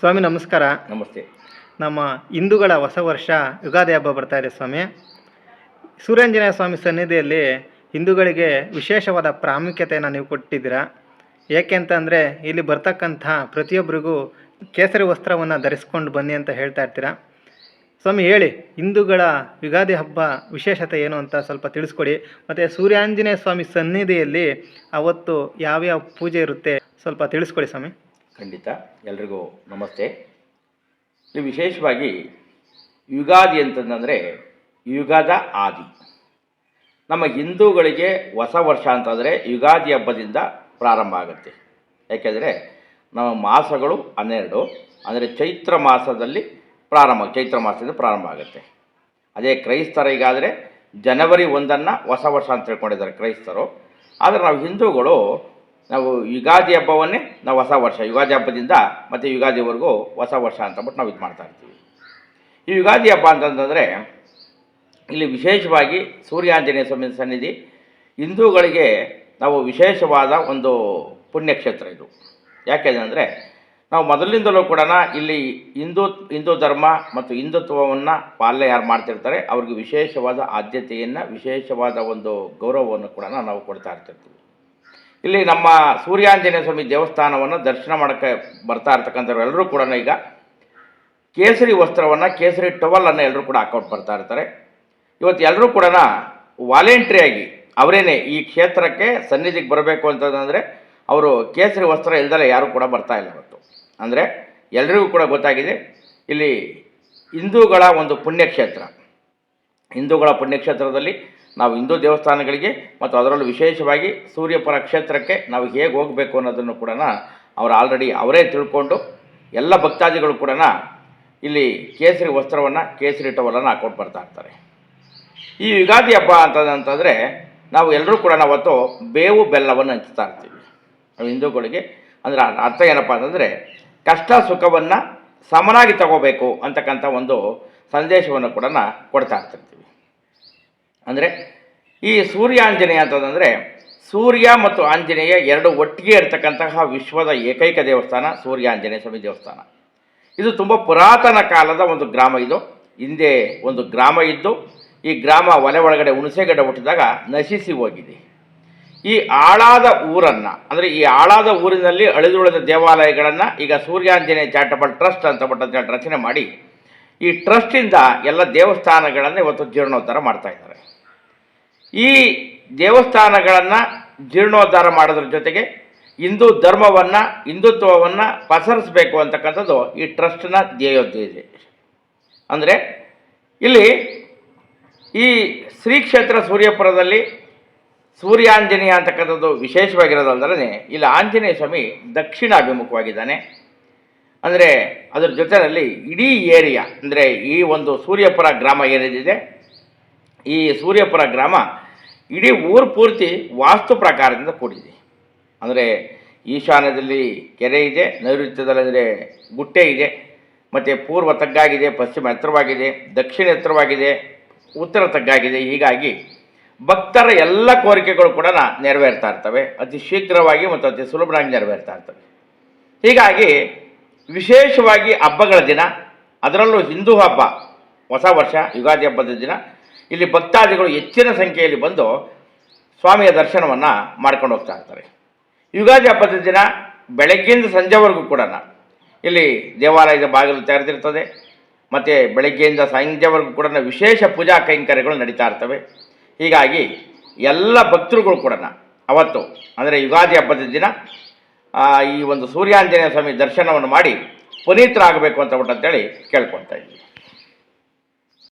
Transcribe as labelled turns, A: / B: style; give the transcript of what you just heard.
A: ಸ್ವಾಮಿ ನಮಸ್ಕಾರ.
B: ನಮಸ್ತೆ.
A: ನಮ್ಮ ಹಿಂದೂಗಳ ಹೊಸ ವರ್ಷ ಯುಗಾದಿ ಹಬ್ಬ ಬರ್ತಾ ಇದೆ ಸ್ವಾಮಿ. ಸೂರ್ಯಾಂಜನೇಯ ಸ್ವಾಮಿ ಸನ್ನಿಧಿಯಲ್ಲಿ ಹಿಂದೂಗಳಿಗೆ ವಿಶೇಷವಾದ ಪ್ರಾಮುಖ್ಯತೆಯನ್ನು ನೀವು ಕೊಟ್ಟಿದ್ದೀರಾ. ಏಕೆ ಅಂತಂದರೆ ಇಲ್ಲಿ ಬರ್ತಕ್ಕಂಥ ಪ್ರತಿಯೊಬ್ಬರಿಗೂ ಕೇಸರಿ ವಸ್ತ್ರವನ್ನು ಧರಿಸ್ಕೊಂಡು ಬನ್ನಿ ಅಂತ ಹೇಳ್ತಾ ಇರ್ತೀರಾ. ಸ್ವಾಮಿ ಹೇಳಿ, ಹಿಂದೂಗಳ ಯುಗಾದಿ ಹಬ್ಬ ವಿಶೇಷತೆ ಏನು ಅಂತ ಸ್ವಲ್ಪ ತಿಳಿಸ್ಕೊಡಿ. ಮತ್ತು ಸೂರ್ಯಾಂಜನೇಯ ಸ್ವಾಮಿ ಸನ್ನಿಧಿಯಲ್ಲಿ ಅವತ್ತು ಯಾವ್ಯಾವ ಪೂಜೆ ಇರುತ್ತೆ ಸ್ವಲ್ಪ ತಿಳಿಸ್ಕೊಡಿ ಸ್ವಾಮಿ.
B: ಖಂಡಿತ. ಎಲ್ರಿಗೂ ನಮಸ್ತೆ. ಇಲ್ಲಿ ವಿಶೇಷವಾಗಿ ಯುಗಾದಿ ಅಂತಂದರೆ ಯುಗದ ಆದಿ. ನಮ್ಮ ಹಿಂದೂಗಳಿಗೆ ಹೊಸ ವರ್ಷ ಅಂತಂದರೆ ಯುಗಾದಿ ಹಬ್ಬದಿಂದ ಪ್ರಾರಂಭ ಆಗುತ್ತೆ. ಯಾಕೆಂದರೆ ನಮ್ಮ ಮಾಸಗಳು 12, ಅಂದರೆ ಚೈತ್ರ ಮಾಸದಿಂದ ಪ್ರಾರಂಭ ಆಗುತ್ತೆ. ಅದೇ ಕ್ರೈಸ್ತರಿಗಾದರೆ ಜನವರಿ 1 ಹೊಸ ವರ್ಷ ಅಂತ ತಿಳ್ಕೊಂಡಿದ್ದಾರೆ ಕ್ರೈಸ್ತರು. ಆದರೆ ನಾವು ಹಿಂದೂಗಳು ಯುಗಾದಿ ಹಬ್ಬವನ್ನೇ ನಾವು ಹೊಸ ವರ್ಷ, ಯುಗಾದಿ ಹಬ್ಬದಿಂದ ಮತ್ತು ಯುಗಾದಿವರೆಗೂ ಹೊಸ ವರ್ಷ ಅಂತಬಿಟ್ಟು ನಾವು ಇದು ಮಾಡ್ತಾ ಇರ್ತೀವಿ. ಈ ಯುಗಾದಿ ಹಬ್ಬ ಅಂತಂದರೆ ಇಲ್ಲಿ ವಿಶೇಷವಾಗಿ ಸೂರ್ಯಾಂಜನೇಯ ಸ್ವಾಮಿ ಸನ್ನಿಧಿ ಹಿಂದೂಗಳಿಗೆ ನಾವು ವಿಶೇಷವಾದ ಒಂದು ಪುಣ್ಯಕ್ಷೇತ್ರ ಇದು. ಯಾಕೆಂದರೆ ನಾವು ಮೊದಲಿನಿಂದಲೂ ಕೂಡ ಇಲ್ಲಿ ಹಿಂದೂ ಧರ್ಮ ಮತ್ತು ಹಿಂದುತ್ವವನ್ನು ಪಾಲನೆ ಯಾರು ಮಾಡ್ತಿರ್ತಾರೆ ಅವ್ರಿಗೆ ವಿಶೇಷವಾದ ಆದ್ಯತೆಯನ್ನು, ವಿಶೇಷವಾದ ಒಂದು ಗೌರವವನ್ನು ಕೂಡ ನಾವು ಕೊಡ್ತಾ ಇರ್ತಿರ್ತೀವಿ. ಇಲ್ಲಿ ನಮ್ಮ ಸೂರ್ಯಾಂಜನೇಯ ಸ್ವಾಮಿ ದೇವಸ್ಥಾನವನ್ನು ದರ್ಶನ ಮಾಡೋಕ್ಕೆ ಬರ್ತಾ ಇರ್ತಕ್ಕಂಥವ್ರು ಎಲ್ಲರೂ ಕೂಡ ಈಗ ಕೇಸರಿ ವಸ್ತ್ರವನ್ನು, ಕೇಸರಿ ಟವಲನ್ನು ಎಲ್ಲರೂ ಕೂಡ ಹಾಕೊಂಡು ಬರ್ತಾ ಇರ್ತಾರೆ. ಇವತ್ತು ಎಲ್ಲರೂ ಕೂಡ ವಾಲಂಟ್ರಿಯಾಗಿ ಅವರೇನೆ ಈ ಕ್ಷೇತ್ರಕ್ಕೆ ಸನ್ನಿಧಿಗೆ ಬರಬೇಕು ಅಂತಂದರೆ ಅವರು ಕೇಸರಿ ವಸ್ತ್ರ ಇಲ್ದಲೇ ಯಾರೂ ಕೂಡ ಬರ್ತಾ ಇಲ್ಲ ಇವತ್ತು. ಅಂದರೆ ಎಲ್ರಿಗೂ ಕೂಡ ಗೊತ್ತಾಗಿದೆ ಇಲ್ಲಿ ಹಿಂದೂಗಳ ಒಂದು ಪುಣ್ಯಕ್ಷೇತ್ರ. ಹಿಂದೂಗಳ ಪುಣ್ಯಕ್ಷೇತ್ರದಲ್ಲಿ ನಾವು ಹಿಂದೂ ದೇವಸ್ಥಾನಗಳಿಗೆ ಮತ್ತು ಅದರಲ್ಲೂ ವಿಶೇಷವಾಗಿ ಸೂರ್ಯಪುರ ಕ್ಷೇತ್ರಕ್ಕೆ ನಾವು ಹೇಗೆ ಹೋಗಬೇಕು ಅನ್ನೋದನ್ನು ಕೂಡ ಅವರು ಆಲ್ರೆಡಿ ಅವರೇ ತಿಳ್ಕೊಂಡು ಎಲ್ಲ ಭಕ್ತಾದಿಗಳು ಕೂಡ ಇಲ್ಲಿ ಕೇಸರಿ ವಸ್ತ್ರವನ್ನು, ಕೇಸರಿ ಟವಲನ್ನು ಹಾಕೊಂಡು ಬರ್ತಾ ಇರ್ತಾರೆ. ಈ ಯುಗಾದಿ ಹಬ್ಬ ಅಂತಂದರೆ ನಾವು ಎಲ್ಲರೂ ಕೂಡ ಅವತ್ತು ಬೇವು ಬೆಲ್ಲವನ್ನು ಹಂಚ್ತಾ ಇರ್ತೀವಿ. ನಾವು ಹಿಂದೂಗಳಿಗೆ ಅಂದರೆ ಅರ್ಥ ಏನಪ್ಪ ಅಂತಂದರೆ ಕಷ್ಟ ಸುಖವನ್ನು ಸಮನಾಗಿ ತಗೋಬೇಕು ಅಂತಕ್ಕಂಥ ಒಂದು ಸಂದೇಶವನ್ನು ಕೂಡ ಕೊಡ್ತಾ ಇರ್ತಿರ್ತೀವಿ. ಅಂದರೆ ಈ ಸೂರ್ಯಾಂಜನೇಯ ಅಂತಂದರೆ ಸೂರ್ಯ ಮತ್ತು ಆಂಜನೇಯ ಎರಡು ಒಟ್ಟಿಗೆ ಇರತಕ್ಕಂತಹ ವಿಶ್ವದ ಏಕೈಕ ದೇವಸ್ಥಾನ ಸೂರ್ಯಾಂಜನೇಯ ಸ್ವಾಮಿ ದೇವಸ್ಥಾನ. ಇದು ತುಂಬ ಪುರಾತನ ಕಾಲದ ಒಂದು ಗ್ರಾಮ. ಇದು ಹಿಂದೆ ಒಂದು ಗ್ರಾಮ ಇದ್ದು ಈ ಗ್ರಾಮ ಒಳಗಡೆ ಹುಣಸೆಗಡ್ಡೆ ಹುಟ್ಟಿದಾಗ ನಶಿಸಿ ಹೋಗಿದೆ. ಈ ಆಳಾದ ಊರನ್ನು, ಅಂದರೆ ಈ ಆಳಾದ ಊರಿನಲ್ಲಿ ಅಳಿದುಳಿದ ದೇವಾಲಯಗಳನ್ನು ಈಗ ಸೂರ್ಯಾಂಜನೇಯ ಚಾರಿಟಬಲ್ ಟ್ರಸ್ಟ್ ಅಂತ ರಚನೆ ಮಾಡಿ ಈ ಟ್ರಸ್ಟಿಂದ ಎಲ್ಲ ದೇವಸ್ಥಾನಗಳನ್ನು ಇವತ್ತು ಜೀರ್ಣೋದ್ಧಾರ ಮಾಡ್ತಾ ಇದ್ದಾರೆ. ಈ ದೇವಸ್ಥಾನಗಳನ್ನು ಜೀರ್ಣೋದ್ಧಾರ ಮಾಡೋದ್ರ ಜೊತೆಗೆ ಹಿಂದೂ ಧರ್ಮವನ್ನು, ಹಿಂದುತ್ವವನ್ನು ಪಸರಿಸಬೇಕು ಅಂತಕ್ಕಂಥದ್ದು ಈ ಟ್ರಸ್ಟ್ನ ಧ್ಯೇಯೋದ್ದೇಶ. ಅಂದರೆ ಇಲ್ಲಿ ಈ ಶ್ರೀ ಕ್ಷೇತ್ರ ಸೂರ್ಯಪುರದಲ್ಲಿ ಸೂರ್ಯಾಂಜನೇಯ ಅಂತಕ್ಕಂಥದ್ದು ವಿಶೇಷವಾಗಿರೋದಲ್ಲದೆ ಇಲ್ಲಿ ಆಂಜನೇಯ ಸ್ವಾಮಿ ದಕ್ಷಿಣಾಭಿಮುಖವಾಗಿದ್ದಾನೆ. ಅಂದರೆ ಅದರ ಜೊತೆಯಲ್ಲಿ ಇಡೀ ಏರಿಯಾ, ಅಂದರೆ ಈ ಒಂದು ಸೂರ್ಯಪುರ ಗ್ರಾಮ ಏನಿದೆ, ಈ ಸೂರ್ಯಪುರ ಗ್ರಾಮ ಇಡೀ ಊರು ಪೂರ್ತಿ ವಾಸ್ತು ಪ್ರಕಾರದಿಂದ ಕೂಡಿದೆ. ಅಂದರೆ ಈಶಾನ್ಯದಲ್ಲಿ ಕೆರೆ ಇದೆ, ನೈಋತ್ಯದಲ್ಲಿ ಗುಟ್ಟೆ ಇದೆ, ಮತ್ತು ಪೂರ್ವ ತಗ್ಗಾಗಿದೆ, ಪಶ್ಚಿಮ ಎತ್ತರವಾಗಿದೆ, ದಕ್ಷಿಣ ಎತ್ತರವಾಗಿದೆ, ಉತ್ತರ ತಗ್ಗಾಗಿದೆ. ಹೀಗಾಗಿ ಭಕ್ತರ ಎಲ್ಲ ಕೋರಿಕೆಗಳು ಕೂಡ ನೆರವೇರ್ತಾ ಇರ್ತವೆ, ಅತಿ ಶೀಘ್ರವಾಗಿ ಮತ್ತು ಅತಿ ಸುಲಭವಾಗಿ ನೆರವೇರ್ತಾ ಇರ್ತವೆ. ಹೀಗಾಗಿ ವಿಶೇಷವಾಗಿ ಹಬ್ಬಗಳ ದಿನ, ಅದರಲ್ಲೂ ಹಿಂದೂ ಹಬ್ಬ ಹೊಸ ವರ್ಷ ಯುಗಾದಿ ಹಬ್ಬದ ದಿನ ಇಲ್ಲಿ ಭಕ್ತಾದಿಗಳು ಹೆಚ್ಚಿನ ಸಂಖ್ಯೆಯಲ್ಲಿ ಬಂದು ಸ್ವಾಮಿಯ ದರ್ಶನವನ್ನು ಮಾಡ್ಕೊಂಡು ಹೋಗ್ತಾ ಇರ್ತಾರೆ. ಯುಗಾದಿ ಹಬ್ಬದ ದಿನ ಬೆಳಗ್ಗೆಯಿಂದ ಸಂಜೆವರೆಗೂ ಕೂಡ ಇಲ್ಲಿ ದೇವಾಲಯದ ಬಾಗಿಲು ತೆರೆದಿರ್ತದೆ. ಮತ್ತು ಬೆಳಗ್ಗೆಯಿಂದ ಸಂಜೆವರೆಗೂ ಕೂಡ ವಿಶೇಷ ಪೂಜಾ ಕೈಂಕರ್ಯಗಳು ನಡೀತಾ ಇರ್ತವೆ. ಹೀಗಾಗಿ ಎಲ್ಲ ಭಕ್ತರುಗಳು ಕೂಡ ಅವತ್ತು, ಅಂದರೆ ಯುಗಾದಿ ಹಬ್ಬದ ದಿನ ಈ ಒಂದು ಸೂರ್ಯಾಂಜನೇಯ ಸ್ವಾಮಿ ದರ್ಶನವನ್ನು ಮಾಡಿ ಪುನೀತರಾಗಬೇಕು ಅಂತೇಳಿ ಕೇಳ್ಕೊಳ್ತಾ ಇದ್ದೀವಿ.